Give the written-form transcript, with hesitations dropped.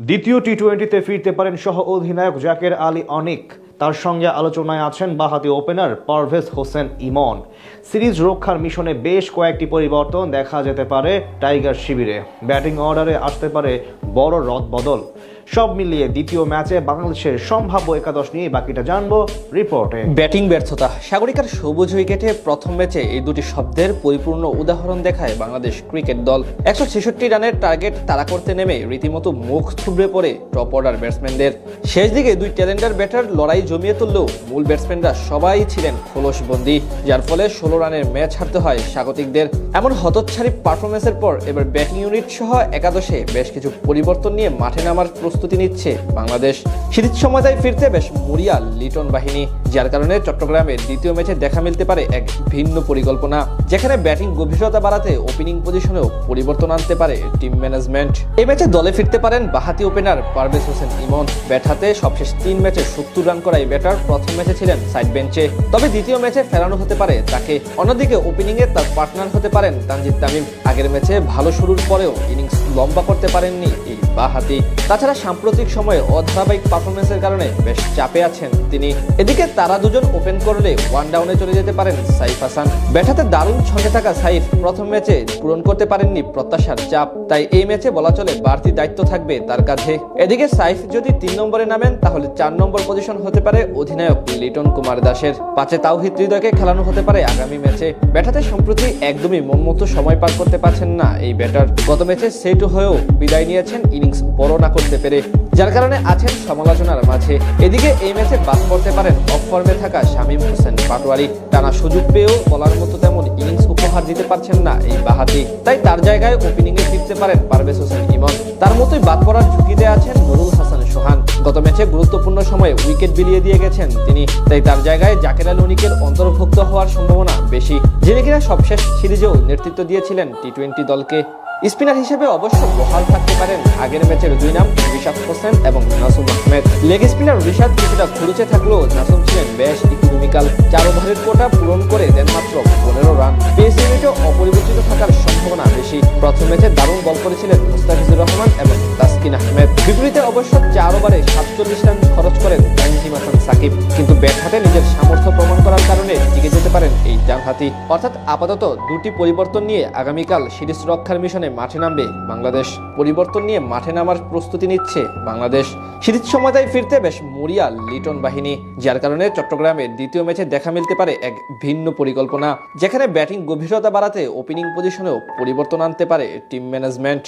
দ্বিতীয় টি-20তে ফিরতে পারেন সহ অধিনায়ক জাকের আলী অনিক। তার সঙ্গে আলোচনায় আছেন বাঁহাতি ওপেনার পারভেজ হোসেন ইমন। সিরিজ রক্ষার মিশনে বেশ কয়েকটি পরিবর্তন দেখা যেতে পারে টাইগার শিবিরে। ব্যাটিং অর্ডারে আসতে পারে বড় রদবদল। সব মিলিয়ে দ্বিতীয় ম্যাচে বাংলাদেশের সম্ভাব্য একাদশ নিয়ে বাকিটা জানবো রিপোর্টে। ব্যাটিং ব্যর্থতা, সাগরিকার সবুজ উইকেটে প্রথম ম্যাচে এই দুটি শব্দের পরিপূর্ণ উদাহরণ দেখায় বাংলাদেশ ক্রিকেট দল। 166 রানের টার্গেট তাড়া করতে নেমে রীতিমতো মুখ থুবড়ে পড়ে টপ অর্ডার ব্যাটসম্যানদের। শেষ দিকে দুই ট্যালেন্টার ব্যাটার লড়াই জমিয়ে তুললেও মূল ব্যাটসম্যানরা সবাই ছিলেন খোলসবন্দি, যার ফলে 16 রানের ম্যাচ হারতে হয় স্বাগতিকদের। এমন হতচ্ছাড়ি পারফরমেন্সের পর এবার ব্যাটিং ইউনিট সহ একাদশে বেশ কিছু পরিবর্তন নিয়ে মাঠে নামার প্রস্তুতি নিচ্ছে বাংলাদেশ। সিরিজ সময়টায় ফিরতে বেশ মরিয়া লিটন বাহিনী, যার কারণে চট্টগ্রামের দ্বিতীয় ম্যাচে দেখা মিলতে পারে এক ভিন্ন পরিকল্পনা, যেখানে ব্যাটিং গভীরতা বাড়াতে ওপেনিং পজিশনেও পরিবর্তন আনতে পারে টিম ম্যানেজমেন্ট। এই ম্যাচে দলে ফিরতে পারেন বাঁহাতি ওপেনার পারভেজ হোসেন ইমন। ব্যাট হাতে সবশেষ 3 ম্যাচে 70 রান করা এই ব্যাটার প্রথম ম্যাচে ছিলেন সাইড বেঞ্চে, তবে দ্বিতীয় ম্যাচে ফেরানো হতে পারে তাকে। অন্যদিকে ওপেনিংয়ে তার পার্টনার হতে পারেন তানজিদ তামিম। আগের ম্যাচে ভালো শুরুর পরেও ইনিংস লম্বা করতে পারেননি এই বাঁহাতি। তাছাড়া সাম্প্রতিক সময়ে অধারাবাহিক পারফরমেন্সের কারণে বেশ চাপে আছেন তিনি। এদিকে তারা দুজন ওপেন করলে ওয়ান ডাউনে চলে যেতে পারেন সাইফ হাসান। ব্যাট হাতে দারুণ ছন্দে থাকা সাইফ প্রথম ম্যাচে পূরণ করতে পারেননি প্রত্যাশার চাপ, তাই এই ম্যাচে বলা চলে বাড়তি দায়িত্ব থাকবে তার কাঁধে। এদিকে সাইফ যদি 3 নম্বরে নামেন তাহলে 4 নম্বর পজিশন হতে পারে অধিনায়ক লিটন কুমার দাসের। 5-এ তাওহিদ হৃদয়কে খেলানো হতে পারে আগামী ম্যাচে। ব্যাট হাতে সম্প্রতি একদমই মনমতো সময় পার করতে পারছেন না এই ব্যাটার। গত ম্যাচে সেট হয়েও বিদায় নিয়েছেন ইনিংস বড় না করতে পেরে, যার কারণে আছেন সমালোচনার মাঝে। এদিকে এই ম্যাচে বাদ পড়তে পারেন অফ ফর্মে থাকা শামীম হোসেন পাটোয়ারি। টানা সুযোগ পেয়েও বলার মতো তেমন ইনিংস উপহার দিতে পারছেন না এই বাঁহাতি, তাই তার জায়গায় ওপেনিংয়ে ফিরতে পারেন পারভেজ হোসেন ইমন। তার মতোই বাদ পড়ার ঝুঁকিতে আছেন নুরুল হাসান সোহান। গত ম্যাচে গুরুত্বপূর্ণ সময়ে উইকেট বিলিয়ে দিয়ে গেছেন তিনি, তাই তার জায়গায় জাকের আলী অনিকের অন্তর্ভুক্ত হওয়ার সম্ভাবনা বেশি, যিনি কিনা সবশেষ সিরিজেও নেতৃত্ব দিয়েছিলেন টি-20 দলকে। স্পিনার হিসেবে অবশ্য বহাল থাকতে পারেন আগের ম্যাচের 2 নাম রিশাদ হোসেন এবং নাসুম আহমেদ। লেগ স্পিনার রিশাদ কিছুটা খরুচে থাকলেও নাসুম ছিলেন বেশ ইকোনমিক্যাল। 4 ওভারের কোটা পূরণ করে দেন মাত্র 15 রান। পেস ইউনিটও অপরিবর্তিত থাকার সম্ভাবনা বেশি। প্রথম ম্যাচে দারুণ বল করেছিলেন মুস্তাফিজুর রহমান এবং তাসকিন আহমেদ। বিপরীতে অবশ্য 4 ওভারে 47 রান খরচ করেন তানজিম হাসান সাকিব, কিন্তু ব্যাট হাতে নিজের সামর্থ্য প্রমাণ করার কারণে টিকে যেতে পারেন এই ডানহাতি। অর্থাৎ আপাতত দুটি পরিবর্তন নিয়ে আগামীকাল সিরিজ রক্ষার মিশনে মাঠে নামবে বাংলাদেশ। পরিবর্তন নিয়ে মাঠে নামার প্রস্তুতি নিচ্ছে বাংলাদেশ। সিরিজ সময়টায় ফিরতে বেশ মরিয়া লিটন বাহিনী, যার কারণে চট্টগ্রামের দ্বিতীয় ম্যাচে দেখা মিলতে পারে এক ভিন্ন পরিকল্পনা, যেখানে ব্যাটিং গভীরতা বাড়াতে ওপেনিং পজিশনেও পরিবর্তন আনতে পারে টিম ম্যানেজমেন্ট।